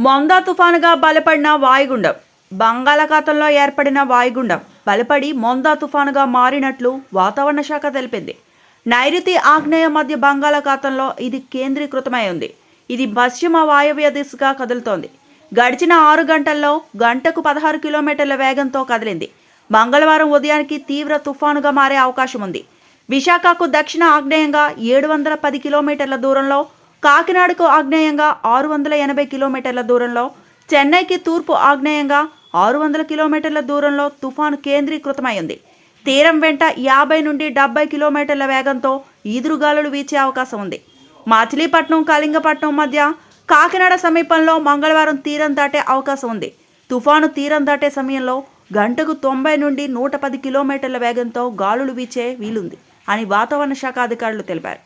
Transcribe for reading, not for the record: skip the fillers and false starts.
Montha తుఫానుగా బలపడిన వాయుగుండం. బంగాళాఖాతంలో ఏర్పడిన వాయుగుండం బలపడి మొందా తుఫానుగా మారినట్లు వాతావరణ శాఖ తెలిపింది. నైరుతి ఆగ్నేయ మధ్య బంగాళాఖాతంలో ఇది కేంద్రీకృతమై ఉంది. ఇది పశ్చిమ వాయవ్య దిశగా కదులుతోంది. గడిచిన 6 గంటల్లో గంటకు 16 కిలోమీటర్ల వేగంతో కదిలింది. మంగళవారం ఉదయానికి తీవ్ర తుఫానుగా మారే అవకాశం ఉంది. విశాఖకు దక్షిణ ఆగ్నేయంగా 710 కిలోమీటర్ల దూరంలో, కాకినాడకు ఆగ్నేయంగా 680 కిలోమీటర్ల దూరంలో, చెన్నైకి తూర్పు ఆగ్నేయంగా 600 కిలోమీటర్ల దూరంలో తుఫాను కేంద్రీకృతమైంది. తీరం వెంట 50 నుండి 70 కిలోమీటర్ల వేగంతో ఈదురుగాలులు వీచే అవకాశం ఉంది. మచిలీపట్నం, కళింగపట్నం మధ్య, కాకినాడ సమీపంలో మంగళవారం తీరం దాటే అవకాశం ఉంది. తుఫాను తీరం దాటే సమయంలో గంటకు 90 నుండి 110 కిలోమీటర్ల వేగంతో గాలులు వీచే వీలుంది అని వాతావరణ శాఖ అధికారులు తెలిపారు.